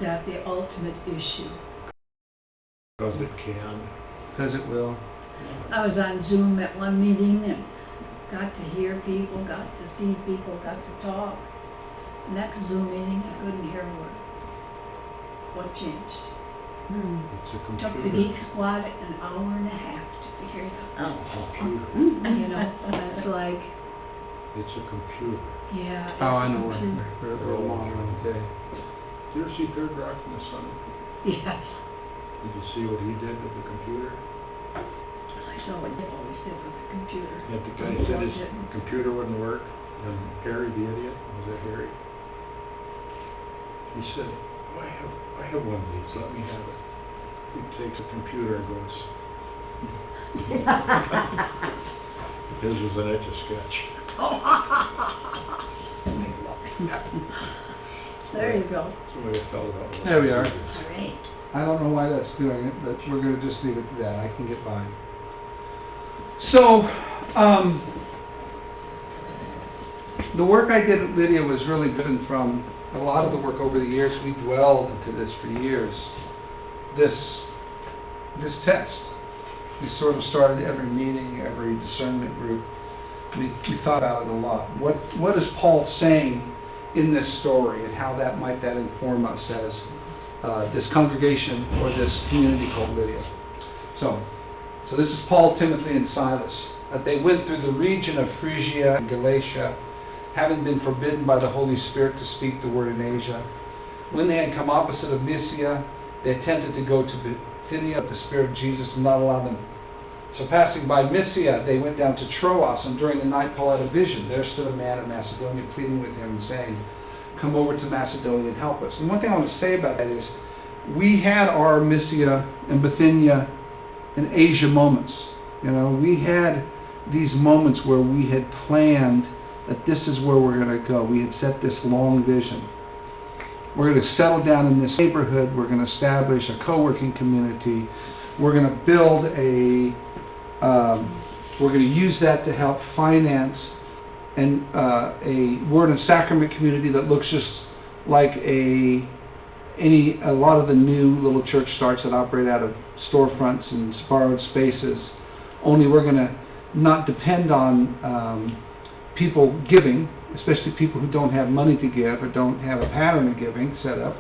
that the ultimate issue. Because it can. Because it will. I was on Zoom at one meeting and got to hear people, got to see people, got to talk. Next Zoom meeting, I couldn't hear a word. What changed? It's a computer. Took the Geek Squad an hour and a half to hear that. Computer. You know, it's like, It's a computer. yeah. Oh, I know it's what they're long on today. Did you ever see Third Rock from the Sun? Yes. Did you see what he did with the computer? I saw what they always did with the computer. Yeah, the guy said his computer wouldn't work, and Harry the idiot, was that Harry? He said, oh, I have one of these, let me have it. He takes a computer and goes, his was an Etch-a-Sketch. There you go. That's the way it felt about it. There we are. Great. I don't know why that's doing it, but we're going to just leave it to that. I can get by. So, the work I did at Lydia was really driven from a lot of the work over the years. We dwelled into this for years. This test. We sort of started every meeting, every discernment group. We thought about it a lot. What is Paul saying in this story, and how that might inform us as this congregation or this community called Lydia. So this is Paul, Timothy, and Silas. They went through the region of Phrygia and Galatia, having been forbidden by the Holy Spirit to speak the word in Asia. When they had come opposite of Mysia, they attempted to go to Bithynia, but the Spirit of Jesus did not allow them. So passing by Mysia, they went down to Troas, and during the night Paul had a vision. There stood a man of Macedonia pleading with him and saying, come over to Macedonia and help us. And one thing I want to say about that is, we had our Mysia and Bithynia and Asia moments. You know, we had these moments where we had planned that this is where we're going to go. We had set this long vision. We're going to settle down in this neighborhood. We're going to establish a co-working community. We're going to build we're going to use that to help finance a word and sacrament community that looks just like a lot of the new little church starts that operate out of storefronts and borrowed spaces. Only we're going to not depend on people giving, especially people who don't have money to give or don't have a pattern of giving set up.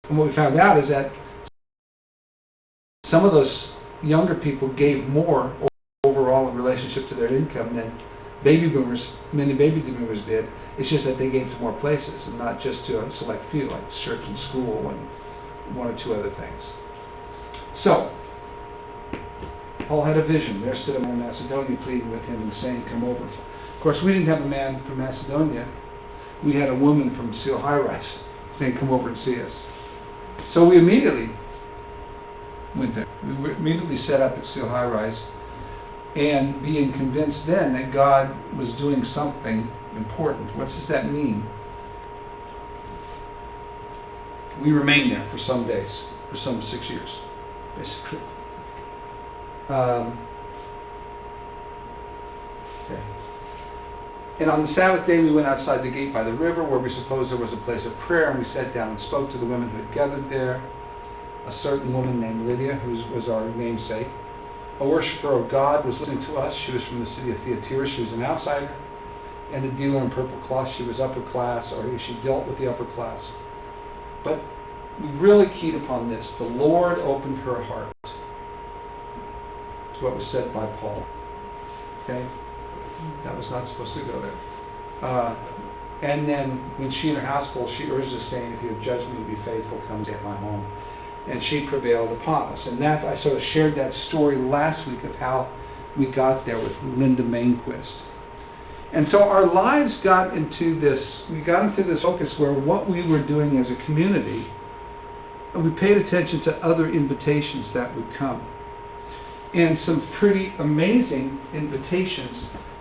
And what we found out is that some of those younger people gave more overall in relationship to their income than many baby boomers did. It's just that they gave to more places and not just to a select few, like church and school and one or two other things. So, Paul had a vision. There stood a man in Macedonia pleading with him and saying, come over. Of course, we didn't have a man from Macedonia. We had a woman from Seal High Rise saying, come over and see us. So we immediately went there. We immediately set up at Seal High Rise, and being convinced then that God was doing something important. What does that mean? We remained there for some days, for some 6 years, basically. Okay. And on the Sabbath day we went outside the gate by the river, where we supposed there was a place of prayer, and we sat down and spoke to the women who had gathered there. A certain woman named Lydia, who was our namesake, a worshiper of God, was listening to us. She was from the city of Thyatira. She was an outsider and a dealer in purple cloth. She was upper class, or she dealt with the upper class. But we really keyed upon this. The Lord opened her heart. It's what was said by Paul. Okay? That was not supposed to go there. And then when she and her household, she urged us, saying, if you have judged me to be faithful, come stay at my home. And she prevailed upon us. And that, I sort of shared that story last week of how we got there with Linda Mainquist. And so our lives got into this focus where what we were doing as a community, and we paid attention to other invitations that would come. And some pretty amazing invitations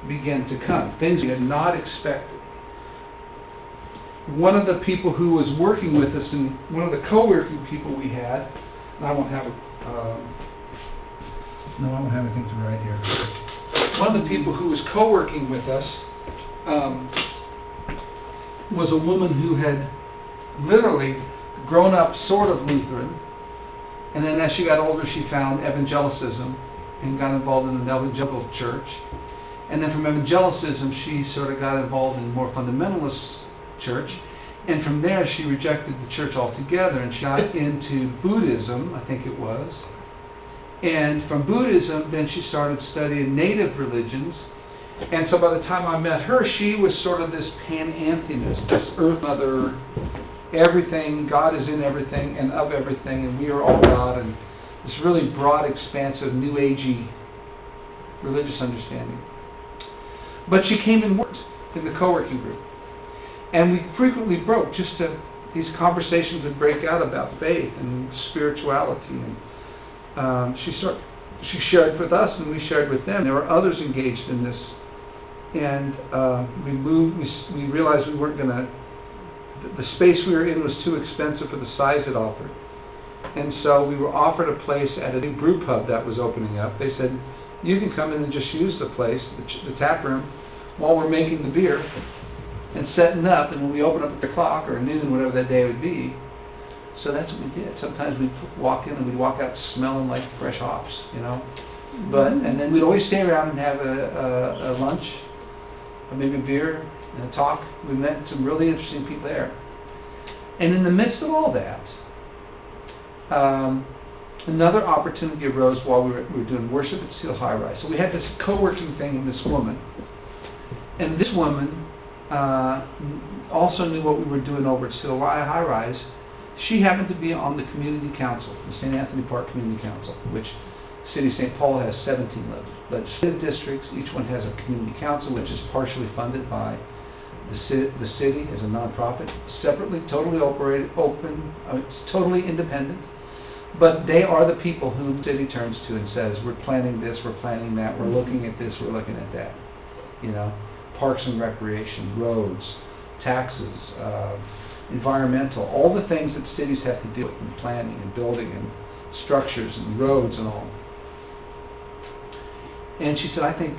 began to come, things we had not expected. One of the people who was working with us, and one of the co-working people we had, and I won't have anything to write here. One of the people who was co-working with us was a woman who had literally grown up sort of Lutheran, and then as she got older she found evangelicism and got involved in an evangelical church. And then from evangelicism she sort of got involved in more fundamentalist church. And from there she rejected the church altogether and she got into Buddhism, I think it was. And from Buddhism then she started studying native religions. And so by the time I met her, she was sort of this panentheist, this earth mother, everything, God is in everything and of everything, and we are all God, and this really broad, expansive, new agey religious understanding. But she came and worked in the co-working group. And we frequently broke, these conversations would break out about faith and spirituality. And she shared with us and we shared with them. There were others engaged in this. And we realized we weren't going to, the space we were in was too expensive for the size it offered. And so we were offered a place at a new brew pub that was opening up. They said, you can come in and just use the place, the tap room, while we're making the beer and setting up, and when we open up at 3:00 or noon, whatever that day would be. So that's what we did. Sometimes we'd walk in and we'd walk out smelling like fresh hops, you know. And then we'd always stay around and have a lunch, or maybe a beer, and a talk. We met some really interesting people there. And in the midst of all that, another opportunity arose while we were doing worship at Steel High Rise. So we had this co-working thing with this woman. And this woman also knew what we were doing over at Steel High Rise. She happened to be on the community council, the St. Anthony Park Community Council, which City of St. Paul has 17 legislative districts. Each one has a community council, which is partially funded by the city as a nonprofit, separately, totally it's totally independent. But they are the people whom the city turns to and says, we're planning this, we're planning that, we're looking at this, we're looking at that. You know, parks and recreation, roads, taxes, environmental, all the things that cities have to deal with in planning and building and structures and roads and all. And she said, I think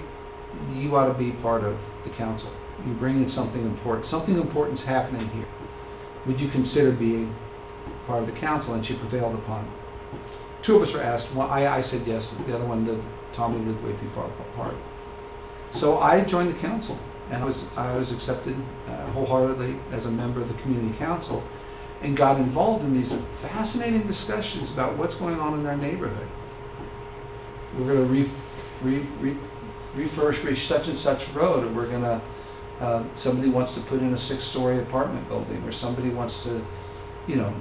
you ought to be part of the council. You bring in something important. Something important is happening here. Would you consider being part of the council? And she prevailed upon it. Two of us were asked. Well, I said yes. The other one, Tommy, lived way too far apart. So I joined the council, and I was accepted wholeheartedly as a member of the community council, and got involved in these fascinating discussions about what's going on in our neighborhood. We're going to refurbish such and such road, or we're going to somebody wants to put in a 6-story apartment building, or somebody wants to, you know,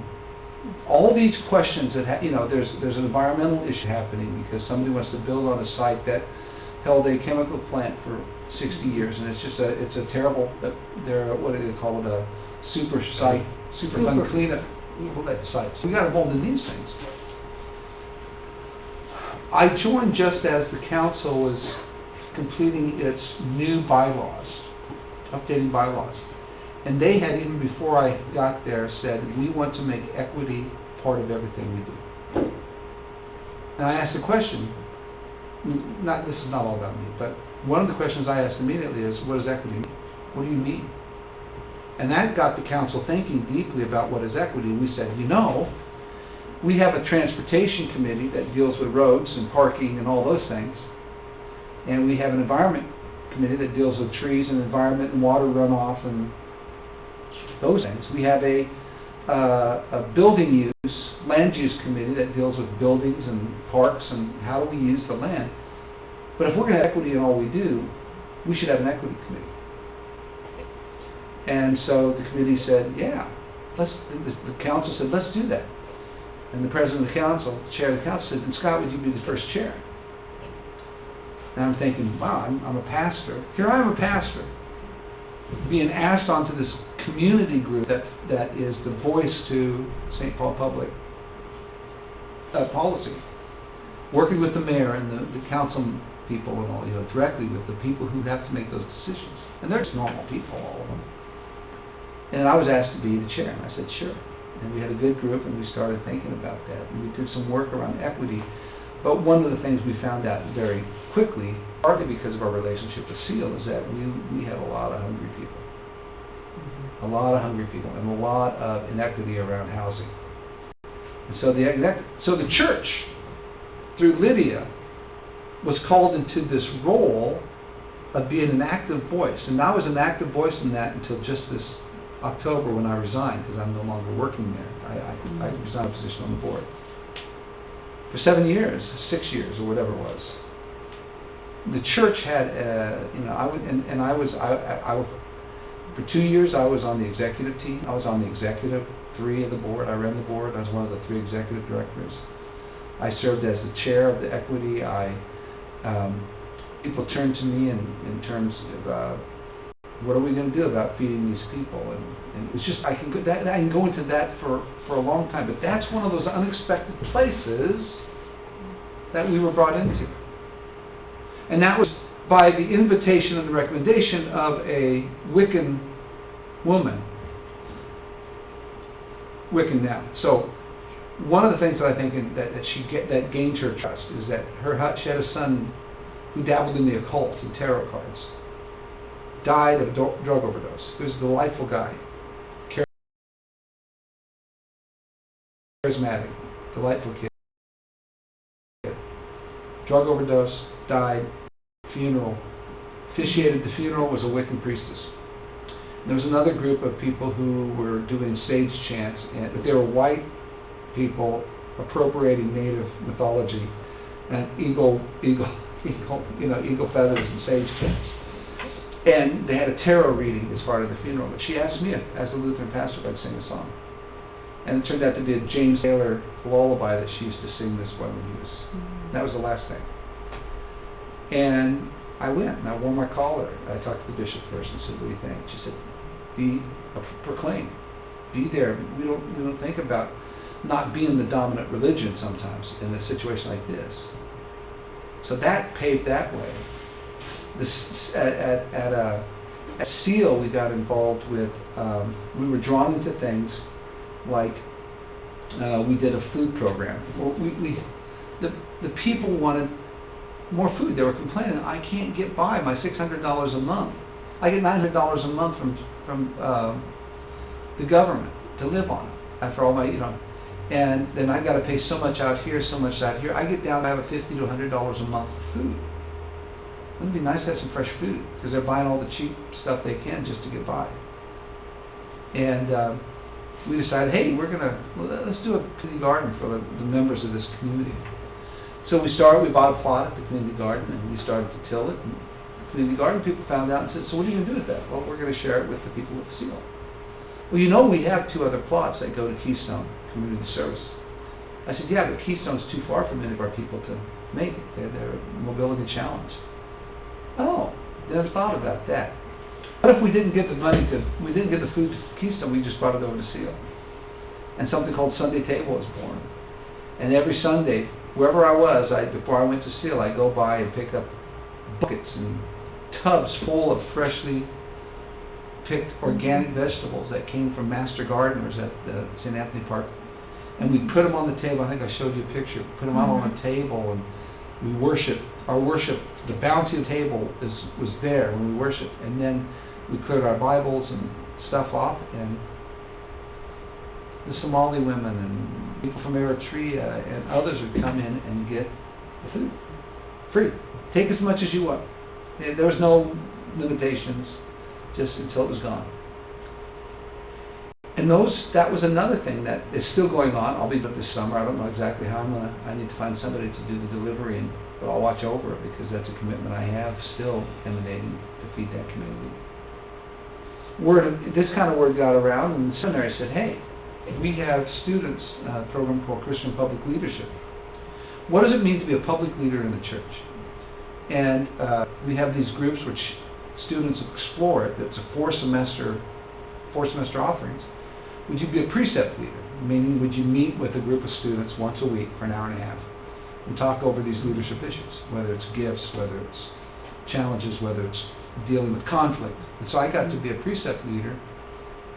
all these questions that there's an environmental issue happening because somebody wants to build on a site that held a chemical plant for 60 years, and it's a terrible, what do they call it, a super site, super unclean site. So we got involved in these things. I joined just as the council was completing its new bylaws, updating bylaws. And they had, even before I got there, said, we want to make equity part of everything we do. And I asked a question, this is not all about me, but one of the questions I asked immediately is, what does equity mean? What do you mean? And that got the council thinking deeply about what is equity. And we said, we have a transportation committee that deals with roads and parking and all those things. And we have an environment committee that deals with trees and environment and water runoff and those things. We have a building use, land use committee that deals with buildings and parks and how do we use the land. But if we're going to have equity in all we do, we should have an equity committee. And so the committee said, the council said, let's do that. And the president of the council, the chair of the council said, and Scott, would you be the first chair? And I'm thinking, wow, I'm a pastor. Here I am, a pastor, being asked onto this community group that is the voice to St. Paul Public policy, working with the mayor and the council people and all, directly with the people who have to make those decisions. And they're just normal people, all of them. And I was asked to be the chair, and I said, sure. And we had a good group, and we started thinking about that. And we did some work around equity. But one of the things we found out very quickly, partly because of our relationship with SEAL, is that we had a lot of hungry people. Mm-hmm. a lot of hungry people, and a lot of inequity around housing. And so the church, through Lydia, was called into this role of being an active voice. And I was an active voice in that until just this October when I resigned, because I'm no longer working there. I resigned a position on the board. For 7 years, 6 years, or whatever it was, the church had, for 2 years I was on the executive team. I was on the executive 3 of the board. I ran the board. I was one of the 3 executive directors. I served as the chair of the equity. People turned to me in terms of what are we going to do about feeding these people, and it's just I can go into that for a long time. But that's one of those unexpected places that we were brought into, and that was by the invitation and the recommendation of a Wiccan woman. Wiccan now. So one of the things that I think that gained her trust is that she had a son who dabbled in the occult and tarot cards, died of drug overdose. He was a delightful guy, charismatic, delightful kid. Drug overdose, died, funeral. Officiated the funeral was a Wiccan priestess. And there was another group of people who were doing sage chants, but they were white people appropriating native mythology and eagle feathers and sage chants. And they had a tarot reading as part of the funeral. But she asked me, as a Lutheran pastor, if I'd sing a song. And it turned out to be a James Taylor lullaby that she used to sing this boy when he was. That was the last thing. And I went and I wore my collar. I talked to the bishop first and said, "What do you think?" She said, proclaim, be there. We don't think about not being the dominant religion sometimes in a situation like this. So that paved that way. At SEAL, we got involved with. We were drawn into things like we did a food program. The people wanted more food. They were complaining, "I can't get by my $600 a month. I get $900 a month from the government to live on after all my and then I got to pay so much out here, so much out here. I get down to have a $50 to $100 a month food. Wouldn't it be nice to have some fresh food? Because they're buying all the cheap stuff they can just to get by." And we decided, hey, let's do a community garden for the members of this community. So we bought a plot at the community garden, and we started to till it. And the community garden people found out and said, "So what are you going to do with that?" "Well, we're going to share it with the people with the seal." "Well, we have 2 other plots that go to Keystone Community Service." I said, "Yeah, but Keystone's too far for many of our people to make it. They're mobility challenged." "Oh, never thought about that." What if we didn't get the food to Keystone, we just brought it over to SEAL? And something called Sunday Table was born. And every Sunday, wherever I was, before I went to SEAL, I'd go by and pick up buckets and tubs full of freshly picked organic vegetables that came from master gardeners at the St. Anthony Park. And we'd put them on the table. I think I showed you a picture. Put them out on the table, and we worshiped. Our worship, the bounty of the table was there when we worshiped. And then we cleared our Bibles and stuff off, and the Somali women and people from Eritrea and others would come in and get the food. Free. Take as much as you want. There was no limitations, just until it was gone. And that was another thing that is still going on. I'll be back this summer. I don't know exactly how I need to find somebody to do the delivery, but I'll watch over it because that's a commitment I have still emanating to feed that community. This kind of word got around, and the seminary said, "Hey, we have students, a program called Christian Public Leadership. What does it mean to be a public leader in the church?" And we have these groups which students explore it. It's a 4-semester offerings. Would you be a precept leader? Meaning, would you meet with a group of students once a week for an hour and a half and talk over these leadership issues, whether it's gifts, whether it's challenges, whether it's dealing with conflict. And so I got to be a precept leader,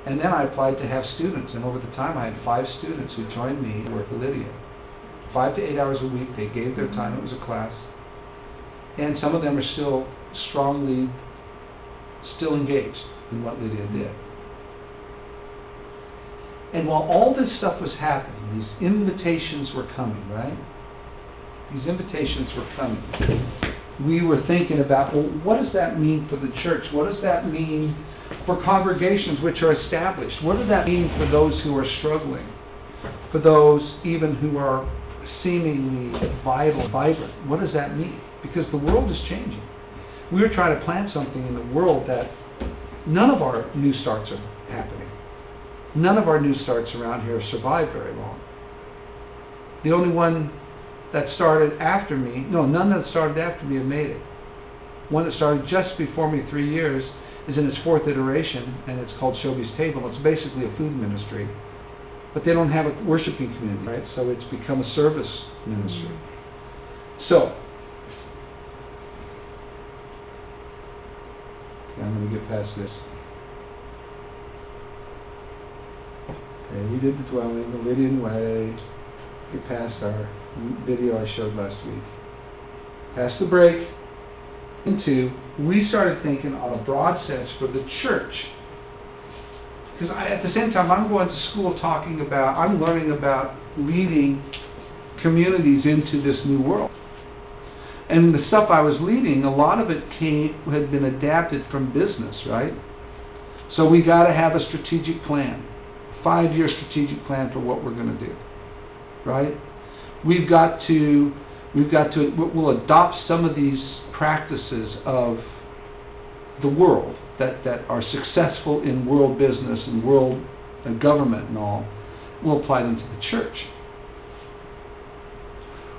and then I applied to have students, and over the time I had 5 students who joined me to work with Lydia. 5 to 8 hours a week, they gave their time, it was a class, and some of them are still engaged in what Lydia did. And while all this stuff was happening, these invitations were coming, right? These invitations were coming. We were thinking about, well, what does that mean for the church? What does that mean for congregations which are established? What does that mean for those who are struggling? For those even who are seemingly vital, vibrant? What does that mean? Because the world is changing. We were trying to plant something in the world that none of our new starts are happening. None of our new starts around here have survived very long. The only one that started after me, none that started after me have made it. One that started just before me 3 years is in its 4th iteration, and it's called Shelby's Table. It's basically a food ministry. But they don't have a worshiping community, right? So it's become a service ministry. So, okay, I'm going to get past this. Okay, we did the dwelling, the Lydian Way. Get past our video I showed last week. Past the break, we started thinking on a broad sense for the church. Because at the same time, I'm going to school I'm learning about leading communities into this new world. And the stuff I was leading, a lot of it had been adapted from business, right? So we got to have a strategic plan, 5-year strategic plan for what we're going to do, right? We'll adopt some of these practices of the world that are successful in world business and world government and all. We'll apply them to the church.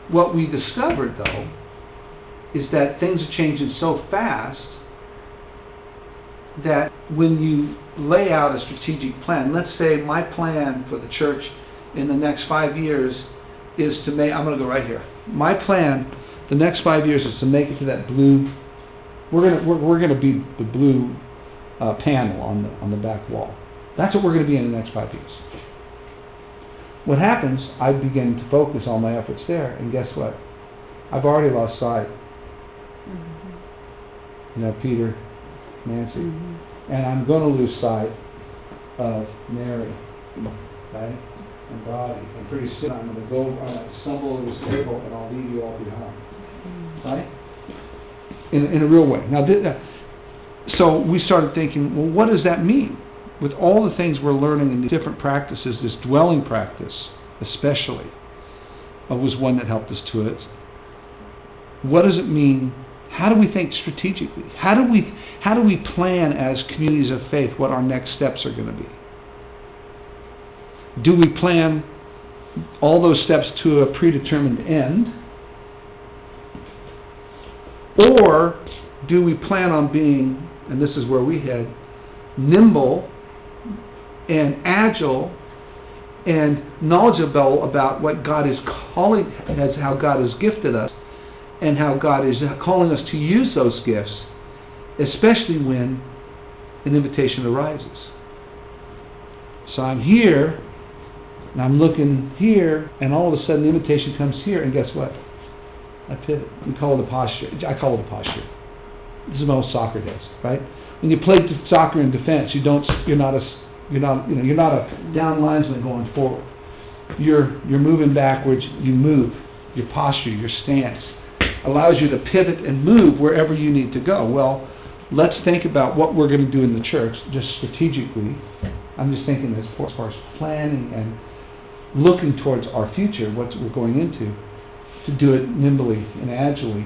What we discovered, though, is that things are changing so fast that when you lay out a strategic plan, let's say my plan for the church in the next 5 years is to make, I'm going to go right here. My plan the next 5 years is to make it to that blue, we're going to be the blue panel on the back wall. That's what we're going to be in the next 5 years. What happens, I begin to focus all my efforts there, and guess what? I've already lost sight. Peter, Nancy, and I'm going to lose sight of Mary, right, and Bobby, and pretty soon I'm going to stumble over this table and I'll leave you all behind, right? In a real way. Now, so we started thinking, well, what does that mean? With all the things we're learning in the different practices, this dwelling practice, especially, was one that helped us to it. What does it mean? How do we think strategically? How do we plan as communities of faith what our next steps are going to be? Do we plan all those steps to a predetermined end? Or do we plan on being, and this is where we head, nimble and agile and knowledgeable about what God is calling, as how God has gifted us, and how God is calling us to use those gifts, especially when an invitation arises. So I'm here, and I'm looking here, and all of a sudden the invitation comes here, and guess what? I pivot. We call it a posture. I call it a posture. This is what soccer does, right? When you play soccer in defense, you're not a down linesman going forward. You're moving backwards. You move. Your posture, your stance, allows you to pivot and move wherever you need to go. Well, let's think about what we're going to do in the church, just strategically. I'm just thinking as far as planning and looking towards our future, what we're going into, to do it nimbly and agilely.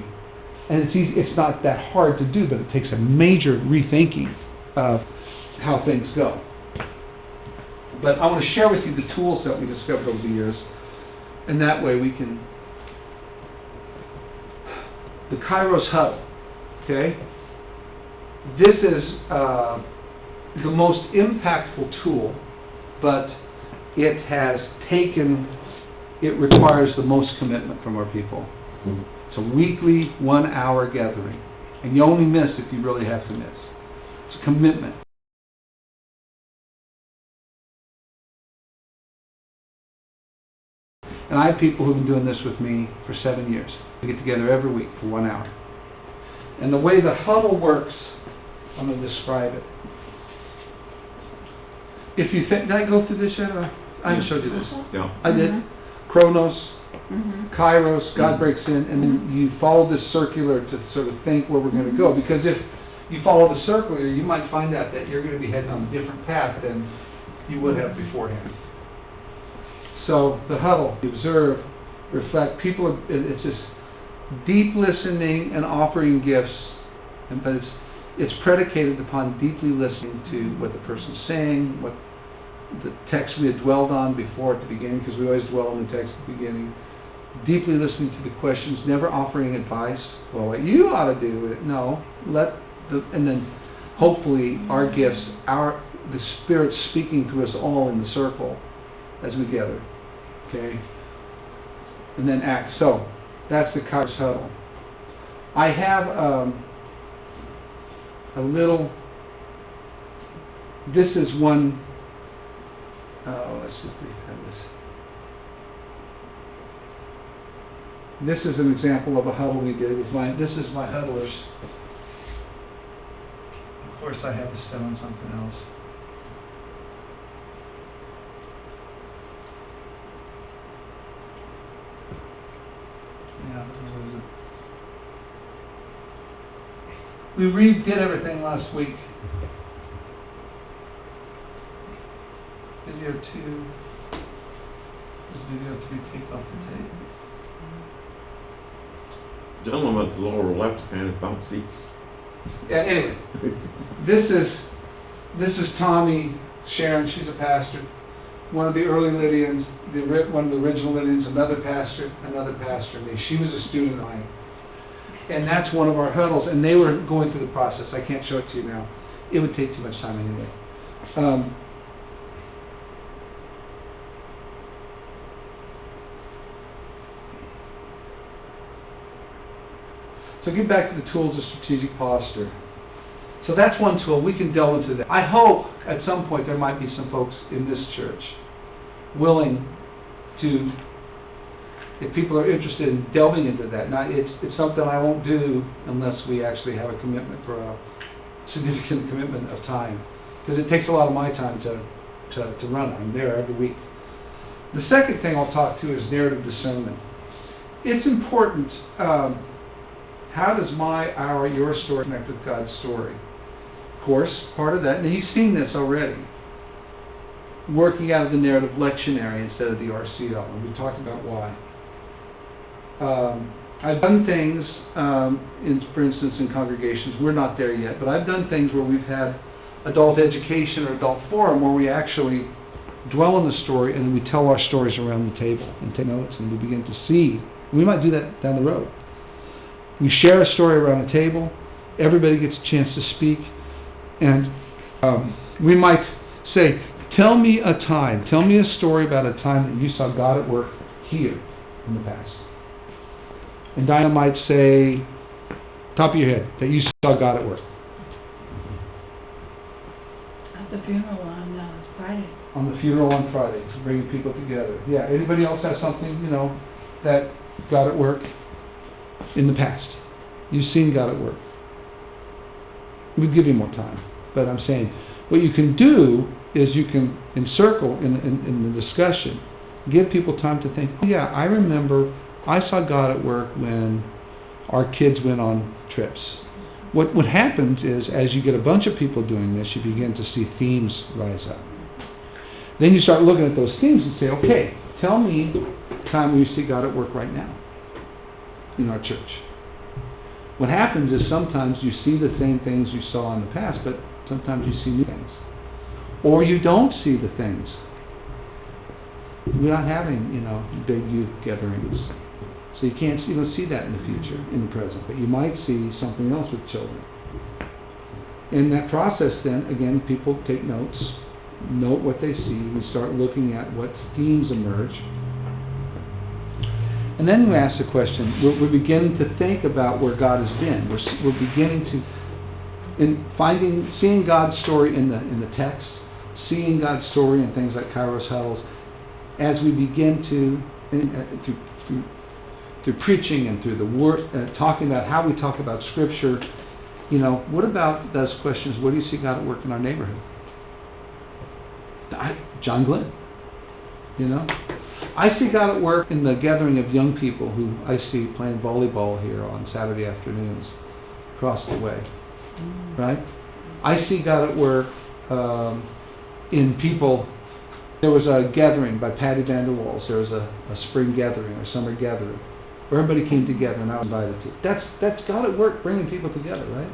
And it's easy, it's not that hard to do, but it takes a major rethinking of how things go. But I want to share with you the tools that we discovered over the years, and that way we can... The Kairos Hub, okay? This is the most impactful tool, but it requires the most commitment from our people. It's a weekly 1-hour gathering, and you only miss if you really have to miss. It's a commitment. And I have people who've been doing this with me for 7 years. We get together every week for 1 hour. And the way the huddle works, I'm going to describe it. if you think, did I go through this yet? I haven't showed you this. Yeah. I did. Mhm. Chronos, Mhm. Kairos, God breaks in, and then you follow this circular to sort of think where we're going to go. Because if you follow the circular, you might find out that you're going to be heading on a different path than you would have beforehand. So the huddle, observe, reflect. People, it's just deep listening and offering gifts, but it's predicated upon deeply listening to what the person's saying, what the text we had dwelled on before at the beginning, because we always dwell on the text at the beginning. Deeply listening to the questions, never offering advice. Well, what you ought to do, no. And then hopefully our gifts, the Spirit speaking to us all in the circle as we gather. Okay? And then act. So, that's the Kairos huddle. I have a little, this is one, let's see if we have this. This is an example of a huddle we did. This is my huddlers. Of course I have to set on something else. Yeah, what is it? We redid everything last week. Video 2. This video 3 take off the tape. Gentleman at the lower left hand is about seats. Yeah, anyway. This is Tommy Sharon, she's a pastor. One of the early Lydians, one of the original Lydians, another pastor, me. She was a student of mine. And that's one of our huddles, and they were going through the process. I can't show it to you now. It would take too much time anyway. So get back to the tools of strategic posture. So that's one tool. We can delve into that. I hope at some point there might be some folks in this church willing to, if people are interested in delving into that. Now, it's something I won't do unless we actually have a commitment for a significant commitment of time, because it takes a lot of my time to run. I'm there every week. The second thing I'll talk to is narrative discernment. It's important. How does your story connect with God's story? Of course, part of that, and he's seen this already, working out of the narrative lectionary instead of the RCL, and we talked about why. I've done things, for instance, in congregations, we're not there yet, but I've done things where we've had adult education or adult forum where we actually dwell on the story and we tell our stories around the table and take notes and we begin to see. We might do that down the road. We share a story around the table, everybody gets a chance to speak, and we might say, tell me a story about a time that you saw God at work here in the past. And Dinah might say, top of your head, that you saw God at work. At the funeral on Friday. On the funeral on Friday, to bring people together. Yeah, anybody else have something, that God at work in the past? You've seen God at work. We'd give you more time, but I'm saying, what you can do is you can encircle in the discussion, give people time to think, oh yeah, I remember I saw God at work when our kids went on trips. What happens is, as you get a bunch of people doing this, you begin to see themes rise up. Then you start looking at those themes and say, okay, tell me the time where you see God at work right now in our church. What happens is sometimes you see the same things you saw in the past, but sometimes you see new things. Or you don't see the things. We're not having, big youth gatherings. So you don't see that in the future, in the present. But you might see something else with children. In that process then, again, people take notes, note what they see, we start looking at what themes emerge. And then we ask the question, we're beginning to think about where God has been. We're beginning to, seeing God's story in the text, seeing God's story in things like Kairos huddles, as we begin to, through preaching and through the word, talking about how we talk about Scripture, what about those questions? Where do you see God at work in our neighborhood? John Glenn, you know. I see God at work in the gathering of young people who I see playing volleyball here on Saturday afternoons across the way, right? I see God at work in people. There was a gathering by Patty Vander Waals. There was a spring gathering or summer gathering where everybody came together and I was invited to. That's God at work bringing people together, right?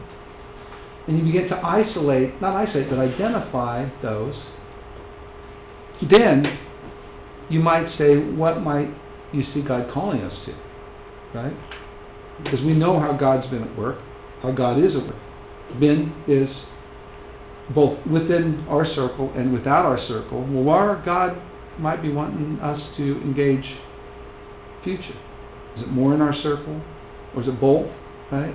And you begin to not isolate, but identify those. Then you might say, what might you see God calling us to, right? Because we know how God's been at work, how God is at work. Been is both within our circle and without our circle. Well, where God might be wanting us to engage future. Is it more in our circle, or is it both, right?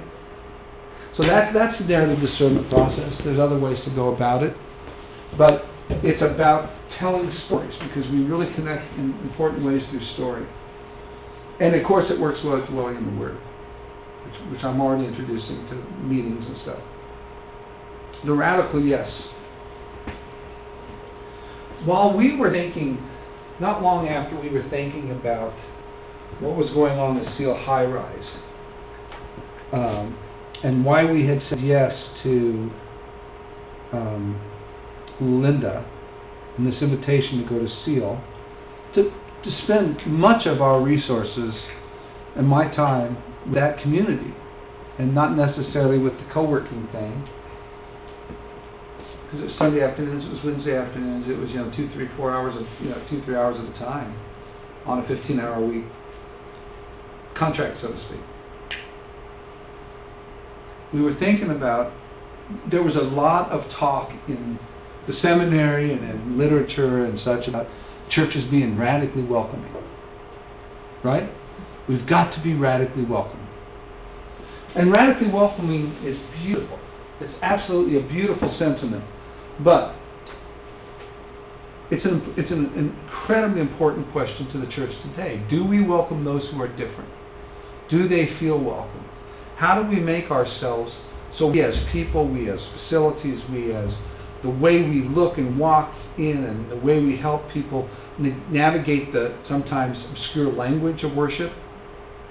So that's the narrative discernment process. There's other ways to go about it, but it's about telling stories, because we really connect in important ways through story. And of course it works well with dwelling in the Word, which I'm already introducing to meetings and stuff. The radical yes. While we were thinking, not long after we were thinking about what was going on at Seal High Rise, and why we had said yes to Linda and this invitation to go to Seal, to spend much of our resources and my time with that community, and not necessarily with the co-working thing. Because it was Sunday afternoons, it was Wednesday afternoons, it was 2, 3, 4 hours of 2, 3 hours at a time on a 15-hour a week contract, so to speak. We were thinking about, there was a lot of talk in the seminary and in literature and such about churches being radically welcoming, right? We've got to be radically welcoming. And radically welcoming is beautiful. It's absolutely a beautiful sentiment. But it's an incredibly important question to the church today. Do we welcome those who are different? Do they feel welcome? How do we make ourselves, so we as people, we as facilities, we as the way we look and walk in, and the way we help people navigate the sometimes obscure language of worship?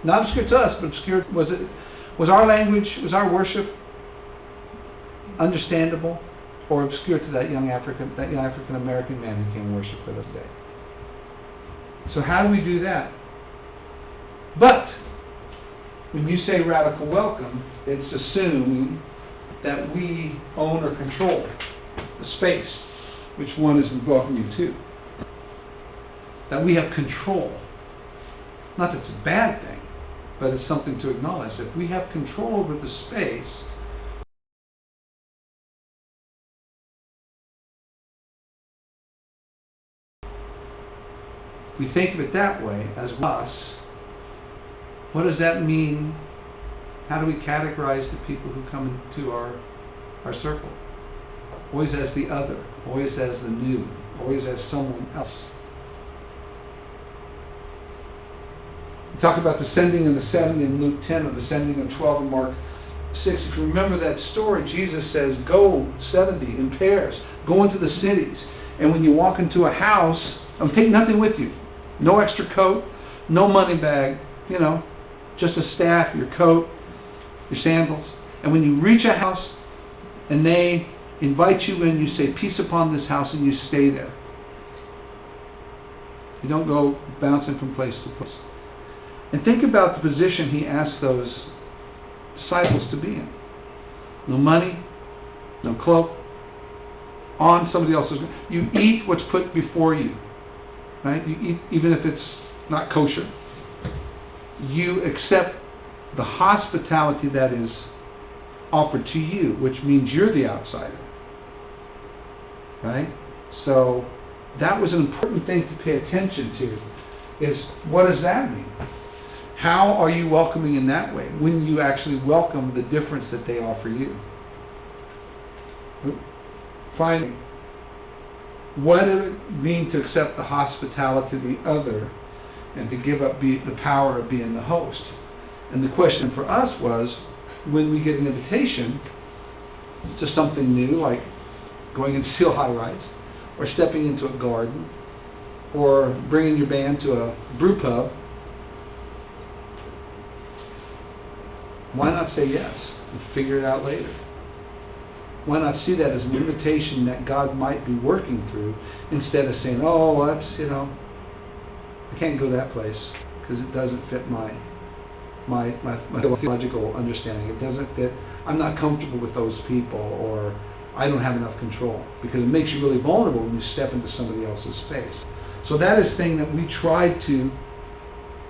Not obscure to us, but obscure, was our language, was our worship understandable or obscure to that young African American man who came worship with us today? So how do we do that? But when you say radical welcome, it's assuming that we own or control the space which one is welcoming you to. That we have control. Not that it's a bad thing, but it's something to acknowledge. If we have control over the space, we think of it that way as us. What does that mean? How do we categorize the people who come into our circle? Always as the other, always as the new, always as someone else. We talk about the sending of the 70 in Luke 10, or the sending of 12 in Mark 6. If you remember that story, Jesus says, go 70 in pairs, go into the cities, and when you walk into a house, take nothing with you. No extra coat, no money bag, just a staff, your coat, your sandals. And when you reach a house and they invite you in, you say, peace upon this house, and you stay there. You don't go bouncing from place to place. And think about the position he asked those disciples to be in. No money, no cloak, on somebody else's. You eat what's put before you. Right? You eat, even if it's not kosher. You accept the hospitality that is offered to you, which means you're the outsider. Right? So that was an important thing to pay attention to, is what does that mean? How are you welcoming in that way, when you actually welcome the difference that they offer you? Finally, what does it mean to accept the hospitality of the other and to give up the power of being the host? And the question for us was, when we get an invitation to something new, like going into Seal High Rise, or stepping into a garden, or bringing your band to a brew pub, why not say yes and figure it out later? Why not see that as an invitation that God might be working through, instead of saying, oh, that's, I can't go that place because it doesn't fit my theological understanding. It doesn't fit, I'm not comfortable with those people, or I don't have enough control, because it makes you really vulnerable when you step into somebody else's space. So that is the thing that we try to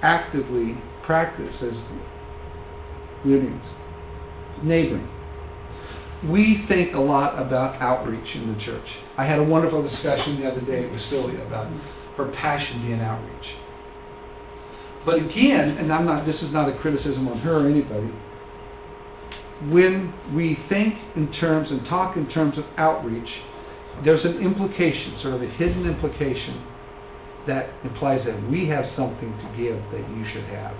actively practice as Lydians. Neighboring. We think a lot about outreach in the church. I had a wonderful discussion the other day with Sylvia about her passion being outreach. But again, and this is not a criticism on her or anybody, when we think in terms and talk in terms of outreach, there's an implication, sort of a hidden implication, that implies that we have something to give that you should have.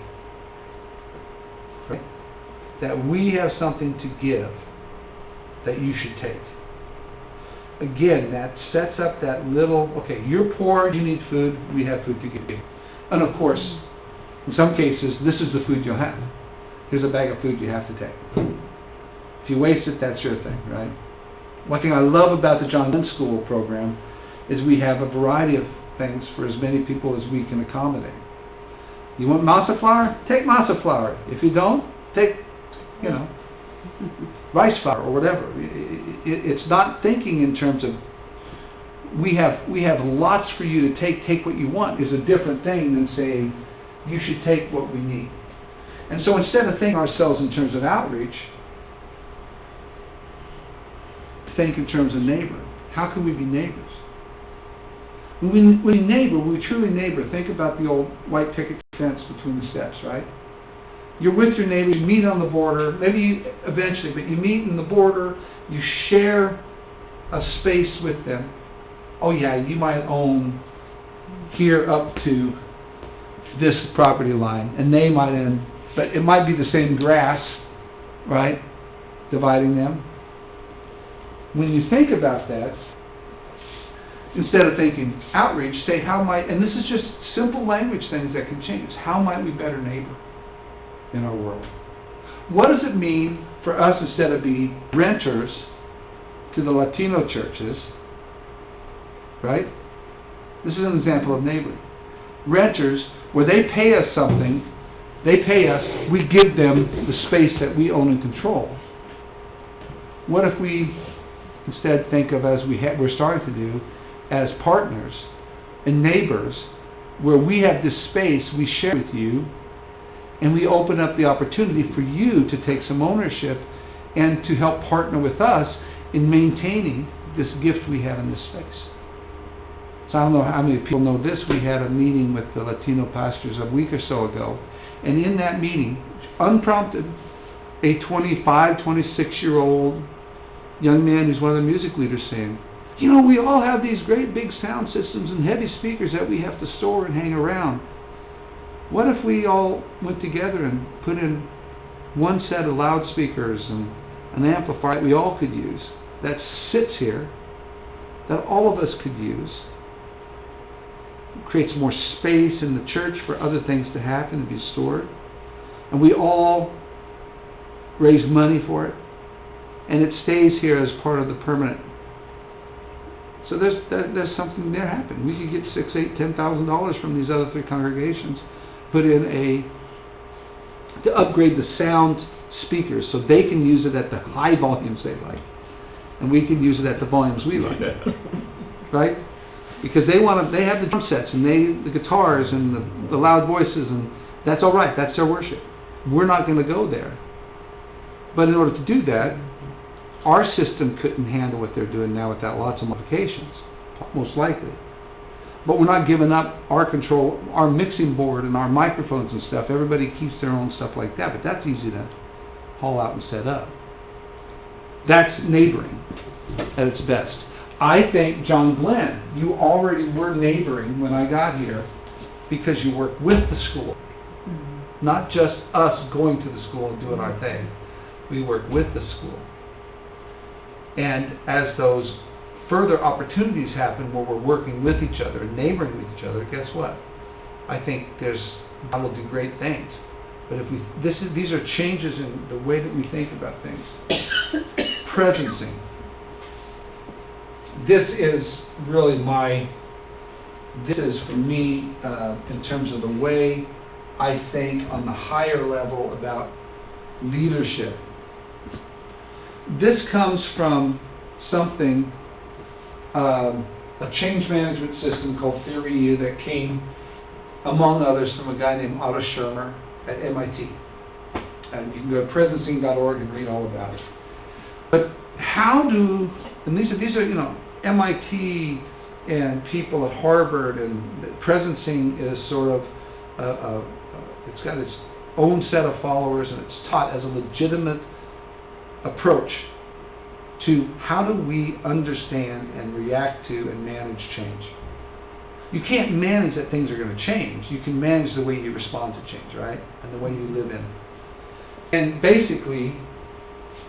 Right? That we have something to give that you should take. Again, that sets up that little, okay, you're poor, you need food, we have food to give you. And of course, in some cases, this is the food you'll have. Here's a bag of food you have to take. If you waste it, that's your thing, right? One thing I love about the John Glenn School program is we have a variety of things for as many people as we can accommodate. You want masa flour? Take masa flour. If you don't, take, rice flour or whatever. It's not thinking in terms of we have lots for you to take what you want is a different thing than saying you should take what we need. And so instead of thinking ourselves in terms of outreach, think in terms of neighbor. How can we be neighbors? When we neighbor, when we truly neighbor, think about the old white picket fence between the steps, right? You're with your neighbor, you meet on the border, maybe eventually, but you meet in the border, you share a space with them. Oh yeah, you might own here up to this property line, and they might own, but it might be the same grass, right, dividing them. When you think about that, instead of thinking outreach, say how might, and this is just simple language things that can change, how might we better neighbor in our world? What does it mean for us, instead of being renters to the Latino churches, right? This is an example of neighboring. Renters, where they pay us something, they pay us, we give them the space that we own and control. What if we instead think of, as we're starting to do, as partners and neighbors, where we have this space we share with you, and we open up the opportunity for you to take some ownership and to help partner with us in maintaining this gift we have in this space. So I don't know how many people know this. We had a meeting with the Latino pastors a week or so ago, and in that meeting, unprompted, a 25, 26-year-old young man who's one of the music leaders saying, we all have these great big sound systems and heavy speakers that we have to store and hang around. What if we all went together and put in one set of loudspeakers and an amplifier that we all could use, that sits here, that all of us could use? It creates more space in the church for other things to happen and be stored. And we all raise money for it. And it stays here as part of the permanent. So there's something there happening. We could get $6,000, $8,000, $10,000 from these other three congregations, put in to upgrade the sound speakers so they can use it at the high volumes they like, and we can use it at the volumes we like, right? Because they have the drum sets and the guitars and the loud voices, and that's all right. That's their worship. We're not going to go there. But in order to do that, our system couldn't handle what they're doing now without lots of modifications, most likely. But we're not giving up our control, our mixing board and our microphones and stuff. Everybody keeps their own stuff like that, but that's easy to haul out and set up. That's neighboring at its best. I think, John Glenn, you already were neighboring when I got here because you worked with the school. Mm-hmm. Not just us going to the school and doing our thing. We worked with the school. And as those further opportunities happen where we're working with each other and neighboring with each other, guess what? I think God will do great things. But if these are changes in the way that we think about things. Presencing. This is really this is for me, in terms of the way I think on the higher level about leadership. This comes from something, a change management system called Theory U that came, among others, from a guy named Otto Schirmer at MIT. And you can go to presencing.org and read all about it. But and these are MIT and people at Harvard, and presencing is sort of, it's got its own set of followers, and it's taught as a legitimate approach to how do we understand and react to and manage change. You can't manage that things are going to change. You can manage the way you respond to change, right? And the way you live in it. And basically,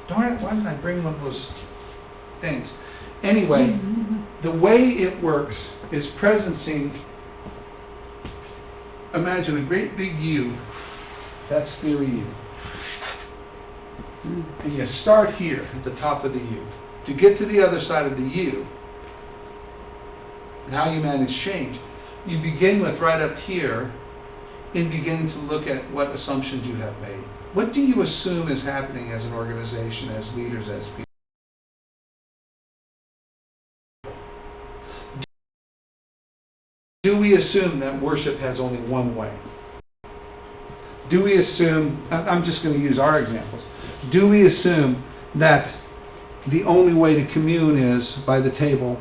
darn it, why didn't I bring one of those things? Anyway, the way it works is presencing. Imagine a great big U. That's Theory U. And you start here at the top of the U. To get to the other side of the U, and how you manage change, you begin with right up here in beginning to look at what assumptions you have made. What do you assume is happening as an organization, as leaders, as people? Do we assume that worship has only one way? Do we assume, I'm just going to use our examples, do we assume that the only way to commune is by the table,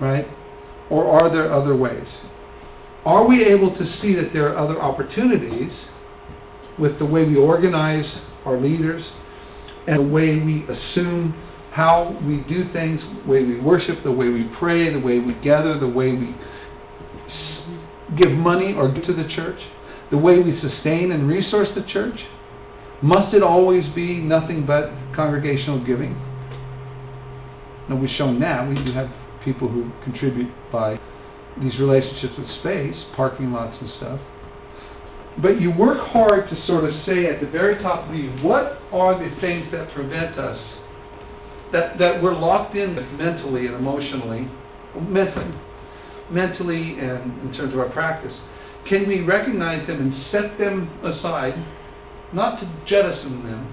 right? Or are there other ways? Are we able to see that there are other opportunities with the way we organize our leaders and the way we assume how we do things, the way we worship, the way we pray, the way we gather, the way we give money or give to the church, the way we sustain and resource the church? Must it always be nothing but congregational giving? Now, we've shown that. We do have people who contribute by these relationships with space, parking lots and stuff. But you work hard to sort of say at the very top of you, what are the things that prevent us, that we're locked in with mentally and emotionally, mentally and in terms of our practice? Can we recognize them and set them aside, not to jettison them,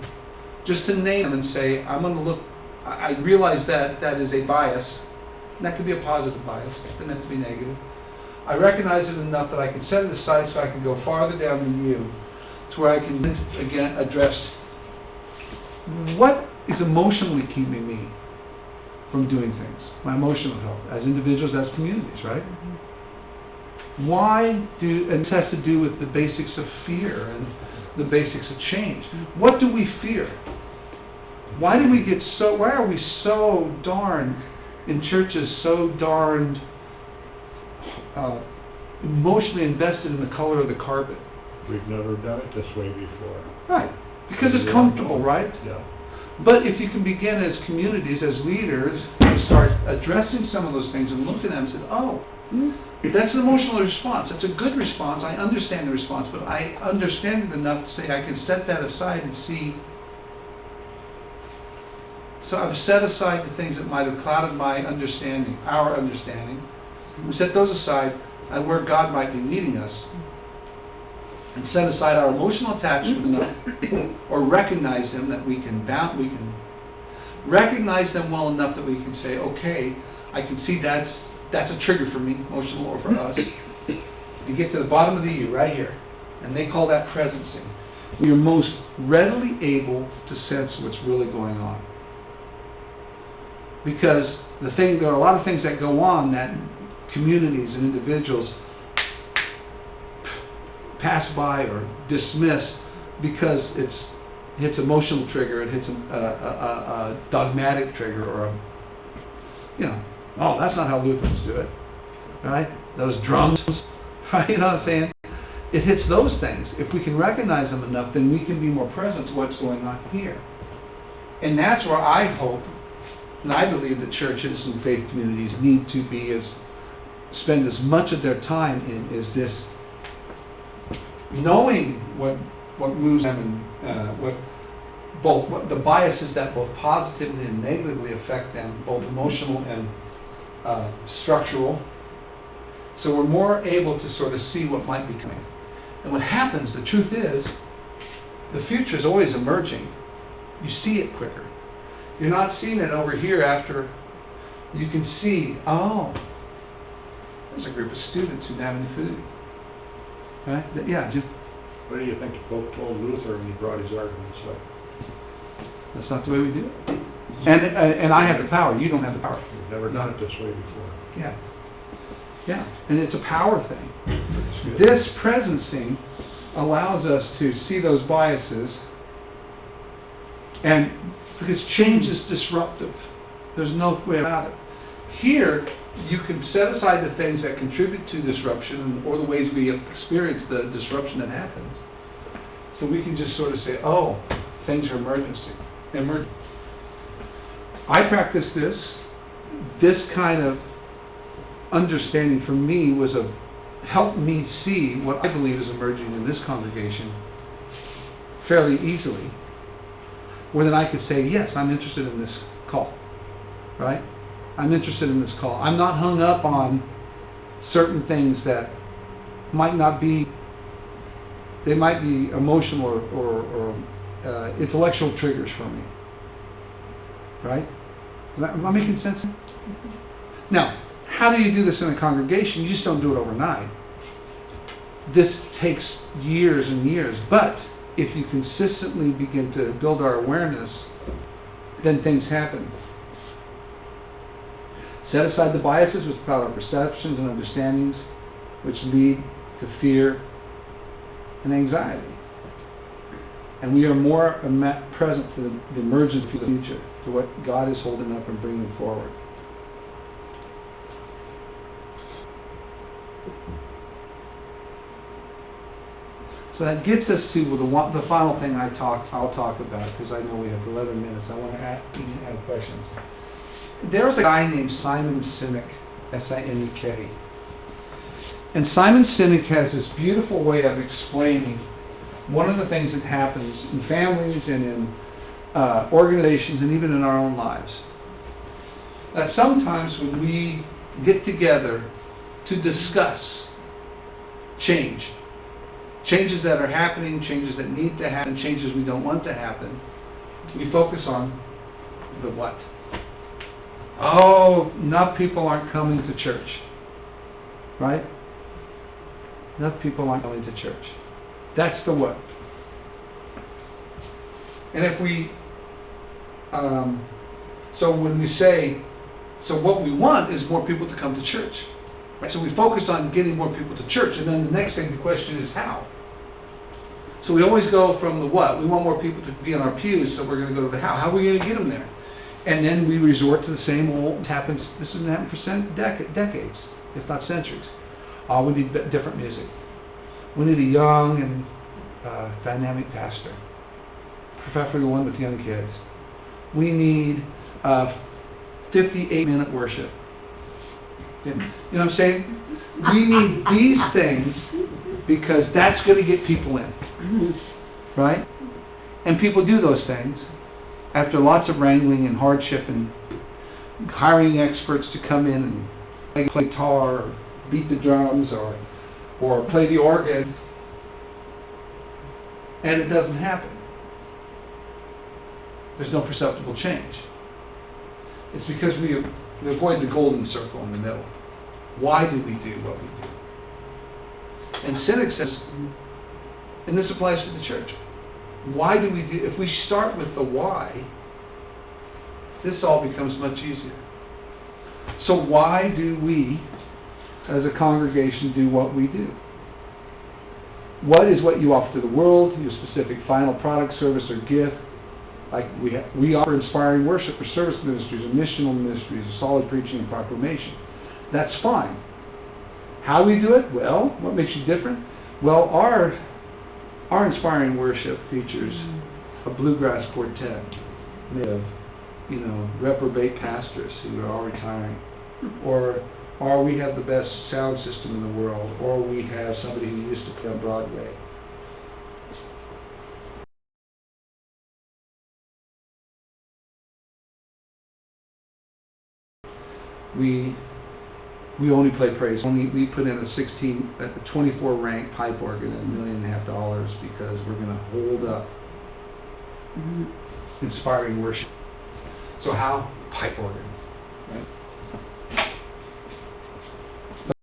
just to name them and say, I'm going to look, I realize that is a bias. And that could be a positive bias, it doesn't have to be negative. I recognize it enough that I can set it aside so I can go farther down than you, to where I can again address what is emotionally keeping me from doing things, my emotional health, as individuals, as communities, right? And this has to do with the basics of fear and the basics of change. What do we fear? Why are we so darn, in churches, so darned emotionally invested in the color of the carpet? We've never done it this way before. Right. Because it's comfortable, right? Yeah. But if you can begin as communities, as leaders, to start addressing some of those things and look at them and say, oh, that's an emotional response. It's a good response. I understand the response, but I understand it enough to say I can set that aside and see. So I've set aside the things that might have clouded my understanding, our understanding. We set those aside and where God might be leading us, and set aside our emotional attachment enough, or recognize them that we can recognize them well enough that we can say, okay, I can see that's a trigger for me, emotional, or for us. And get to the bottom of the U right here, and they call that presencing. We are most readily able to sense what's really going on. Because there are a lot of things that go on that communities and individuals pass by or dismiss because it hits emotional trigger, it hits a dogmatic trigger, or oh, that's not how Lutherans do it, right? Those drums, right? You know what I'm saying? It hits those things. If we can recognize them enough, then we can be more present to what's going on here. And that's where I hope And I believe that churches and faith communities need to spend as much of their time in is this, knowing what moves them and what the biases that both positively and negatively affect them, both emotional and structural. So we're more able to sort of see what might be coming. And what happens, the truth is, the future is always emerging. You see it quicker. You're not seeing it over here after you can see, oh, there's a group of students who don't have any food. Right? Yeah, just... What do you think the Pope told Luther when he brought his arguments up? That's not the way we do it. And I have the power. You don't have the power. We've never done it this way before. Yeah. Yeah. And it's a power thing. It's good. This presencing allows us to see those biases, and because change is disruptive. There's no way about it. Here, you can set aside the things that contribute to disruption or the ways we experience the disruption that happens. So we can just sort of say, oh, things are emerging. I practice this. This kind of understanding for me helped me see what I believe is emerging in this congregation fairly easily, where then I could say, yes, I'm interested in this call, right? I'm interested in this call. I'm not hung up on certain things that might not be, they might be emotional or intellectual triggers for me, right? Am I making sense? Now, how do you do this in a congregation? You just don't do it overnight. This takes years and years, but if you consistently begin to build our awareness, then things happen. Set aside the biases which cloud our perceptions and understandings, which lead to fear and anxiety. And we are more present to the emergence of the future, to what God is holding up and bringing forward. So that gets us to the final thing I'll talk about, because I know we have 11 minutes. I want to add questions. There was a guy named Simon Sinek, S-I-N-E-K. And Simon Sinek has this beautiful way of explaining one of the things that happens in families and in organizations and even in our own lives. That sometimes when we get together to discuss changes that are happening, changes that need to happen, changes we don't want to happen, we focus on the what. Oh, enough people aren't coming to church, right? Enough people aren't coming to church. That's the what. And if we, so when we say, so what we want is more people to come to church. Right? So we focus on getting more people to church, and then the next thing, the question is how. So we always go from the what. We want more people to be on our pews, so we're going to go to the how. How are we going to get them there? And then we resort to the same old, this has happened for decades, if not centuries. We need different music. We need a young and dynamic pastor, preferably one with young kids. We need 58-minute worship. You know what I'm saying? We need these things because that's going to get people in, right? And people do those things after lots of wrangling and hardship and hiring experts to come in and play guitar or beat the drums or play the organ, and it doesn't happen. There's no perceptible change. It's because we avoid the golden circle in the middle. Why do we do what we do? And Sinek says, and this applies to the church, why do we do, if we start with the why, this all becomes much easier. So why do we, as a congregation, do what we do? What is what you offer to the world, your specific final product, service, or gift? Like we offer inspiring worship or service ministries or missional ministries or solid preaching and proclamation. That's fine. How do we do it? Well, what makes you different? Well, our inspiring worship features a bluegrass quartet made of reprobate pastors who are all retiring, or we have the best sound system in the world, or we have somebody who used to play on Broadway. We only play praise. We put in a 24 rank pipe organ at $1.5 million because we're going to hold up inspiring worship. So how? Pipe organ, right?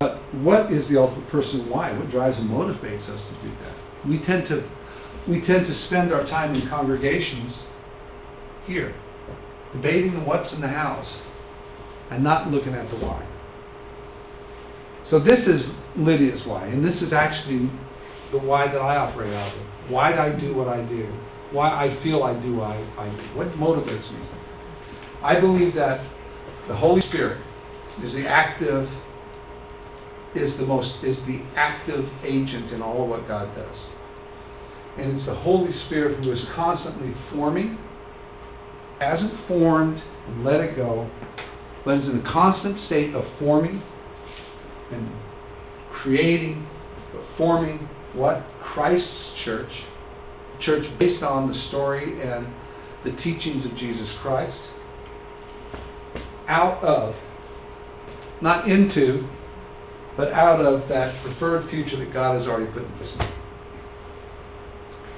But what is the ultimate person? Why? What drives and motivates us to do that? We tend to spend our time in congregations here, debating what's in the house, and not looking at the why. So this is Lydia's why, and this is actually the why that I operate out of. Why do I do what I do? Why I feel I do what I do? What motivates me? I believe that the Holy Spirit is the active agent in all of what God does. And it's the Holy Spirit who is constantly forming, hasn't formed and let it go, but is in a constant state of forming and creating, forming what? Christ's church based on the story and the teachings of Jesus Christ, out of, not into, but out of that preferred future that God has already put in place.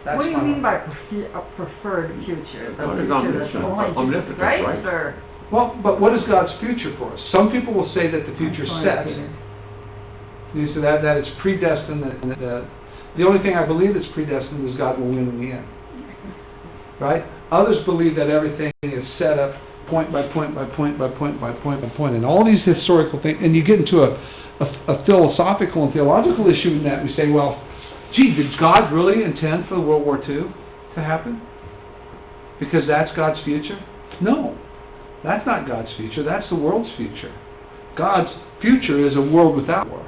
What do you mean by preferred future? The future that's going to be great, or? Well, but what is God's future for us? Some people will say that the future's set. You say that it's predestined. The only thing I believe that's predestined is God will win in the end. Right? Others believe that everything is set up point by point by point by point by point by point, and all these historical things, and you get into a philosophical and theological issue in that. We say, well, gee, did God really intend for World War II to happen? Because that's God's future? No. That's not God's future. That's the world's future. God's future is a world without war.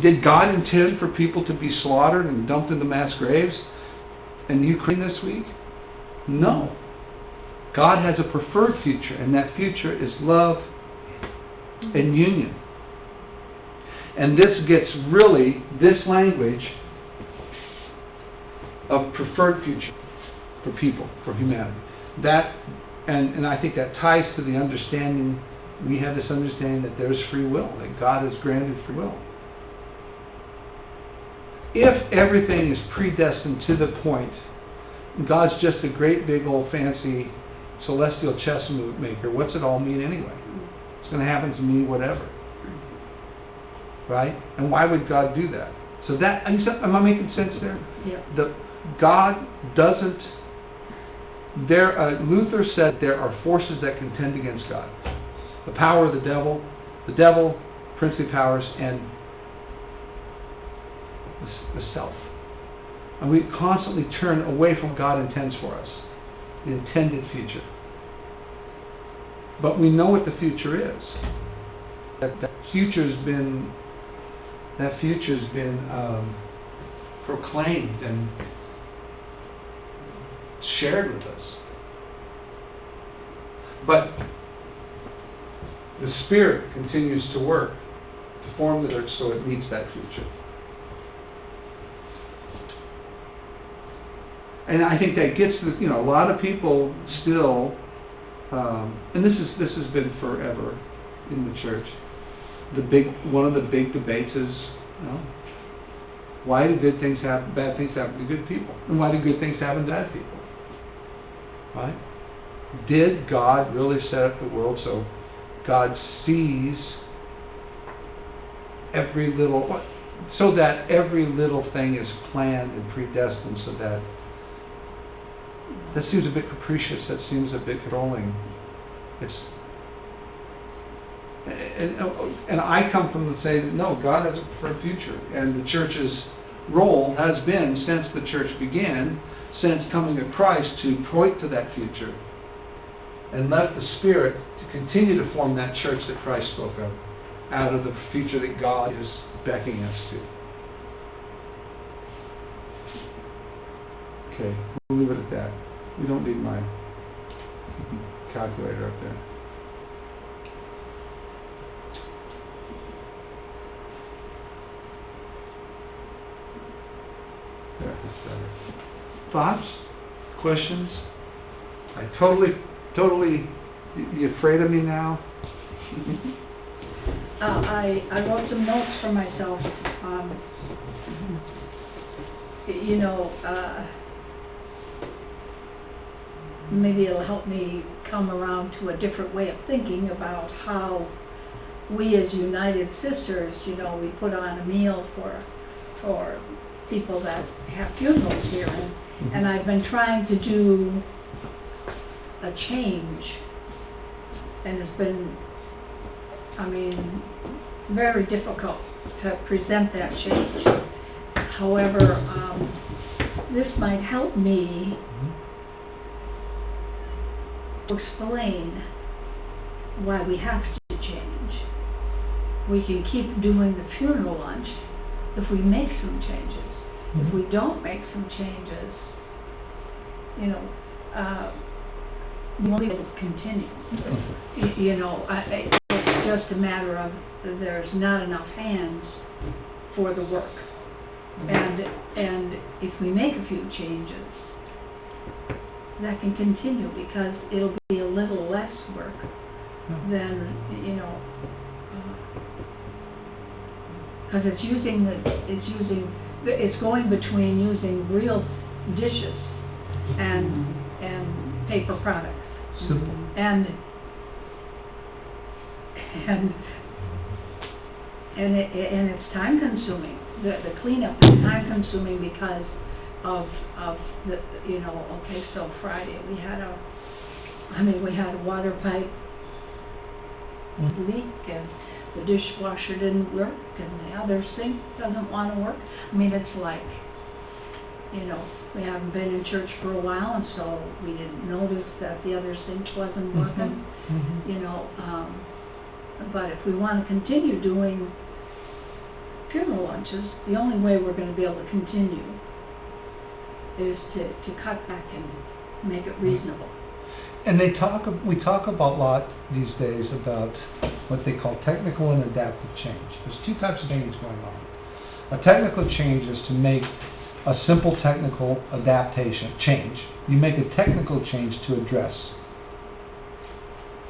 Did God intend for people to be slaughtered and dumped into mass graves in Ukraine this week? No. God has a preferred future, and that future is love and union. And this gets this language of preferred future for people, for humanity. And I think that ties to the understanding, we have this understanding that there's free will, that God has granted free will. If everything is predestined to the point, God's just a great big old fancy celestial chess maker, what's it all mean anyway? It's going to happen to me, whatever. Right? And why would God do that? So that, am I making sense there? Yeah. God doesn't, Luther said there are forces that contend against God. The power of the devil, princely powers, and the self. And we constantly turn away from what God intends for us, the intended future. But we know what the future is. That future's been proclaimed and shared with us. But the Spirit continues to work to form the church so it meets that future. And I think that gets to a lot of people still, and this has been forever in the church. One of the big debates is, why do good things happen, bad things happen to good people, and why do good things happen to bad people? Right? Did God really set up the world so God sees so that every little thing is planned and predestined, so that seems a bit capricious, that seems a bit controlling. And I come from the say that no, God has a preferred future, and the church's role has been, since the church began, since coming of Christ, to point to that future and left the Spirit to continue to form that church that Christ spoke of out of the future that God is beckoning us to. Okay, we'll leave it at that. We don't need my calculator up there. There, that's better. Thoughts? Questions? I totally, you afraid of me now? I wrote some notes for myself. You know, maybe it'll help me come around to a different way of thinking about how we as United Sisters, you know, we put on a meal for people that have funerals here, and I've been trying to do a change, and it's been, I mean, very difficult to present that change. However, this might help me to explain why we have to change. We can keep doing the funeral lunch if we make some changes. If we don't make some changes, you know, we won't be able to continue. You know, it's just a matter of there's not enough hands for the work. And if we make a few changes, that can continue because it'll be a little less work than, you know, because it's going between using real dishes and paper products. Simple. And it's time consuming. The cleanup is time consuming because of the, you know, okay, so Friday we had a water pipe leak, and the dishwasher didn't work, and the other sink doesn't want to work. I mean, it's like, you know, we haven't been in church for a while, and so we didn't notice that the other sink wasn't working, you know, but if we want to continue doing funeral lunches, the only way we're going to be able to continue is to cut back and make it reasonable. And we talk about a lot these days about what they call technical and adaptive change. There's two types of things going on. A technical change is to make a simple technical adaptation change. You make a technical change to address.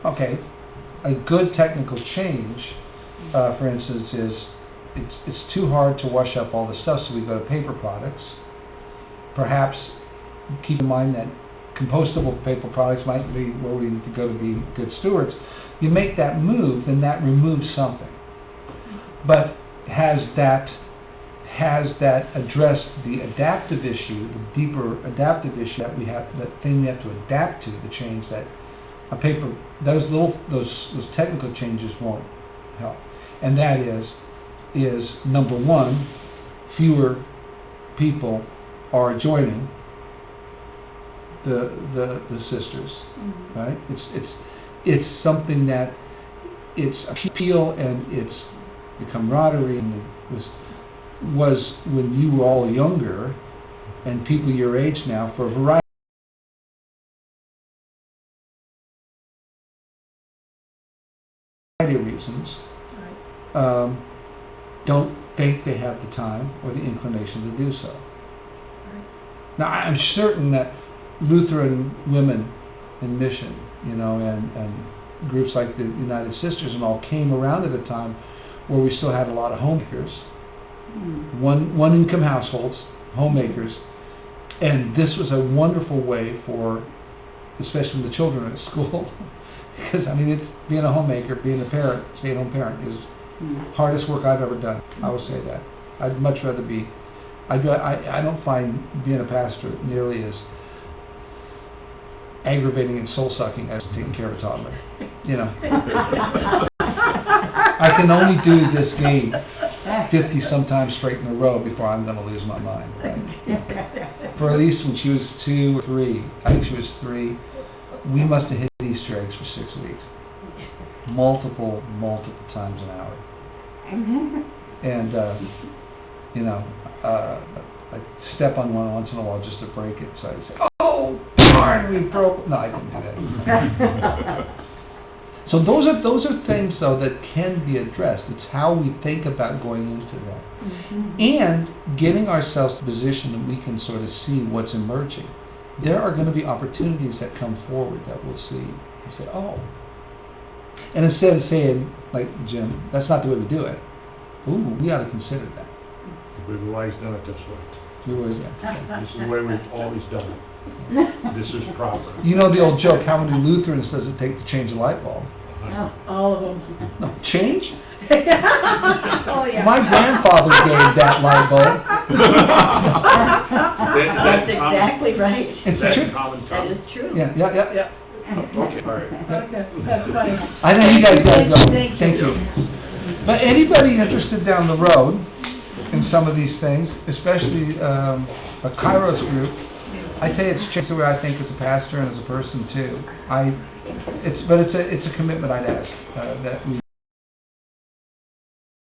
Okay, a good technical change, for instance, is it's too hard to wash up all the stuff, so we go to paper products. Perhaps keep in mind that compostable paper products might be where we need to go to be good stewards. You make that move, then that removes something. But has that addressed the adaptive issue, the deeper adaptive issue that we have, that thing we have to adapt to, the change that a paper, those technical changes won't help. And that is number one, fewer people are joining the sisters, right? It's something that it's appeal and it's the camaraderie and was when you were all younger and people your age now for a variety of reasons don't think they have the time or the inclination to do so. Now I'm certain that Lutheran women in mission, you know, and groups like the United Sisters and all came around at a time where we still had a lot of homemakers, one income households, homemakers, and this was a wonderful way for, especially the children at school, because I mean, it's being a homemaker, being a parent, stay-at-home parent is hardest work I've ever done. I will say that. I'd much rather be. I don't find being a pastor nearly as aggravating and soul-sucking as taking care of a toddler. You know. I can only do this game 50 sometimes straight in a row before I'm going to lose my mind. Right? For at least when she was 2 or 3, I think she was 3, we must have hit Easter eggs for 6 weeks. Multiple times an hour. And, you know, I step on one once in a while just to break it. So I'd say, oh, darn, we broke. No, I didn't do that. So those are things, though, that can be addressed. It's how we think about going into that. And getting ourselves to a position that we can sort of see what's emerging. There are going to be opportunities that come forward that we'll see and say, oh. And instead of saying, like Jim, that's not the way we do it, ooh, we ought to consider that. We've always done it this way. We always, This is the way we've always done it. This is proper. You know the old joke, how many Lutherans does it take to change a light bulb? All of them. No, change? Oh, yeah. My grandfather gave that light bulb. That's exactly right. It's That's true. common That tongue. is true. Yeah. Okay, all right. Okay, that's funny. I know you guys gotta go. Thank you. But anybody interested down the road in some of these things, especially a Kairos group, I tell you, it's changed the way I think as a pastor and as a person too. It's a commitment I'd ask that we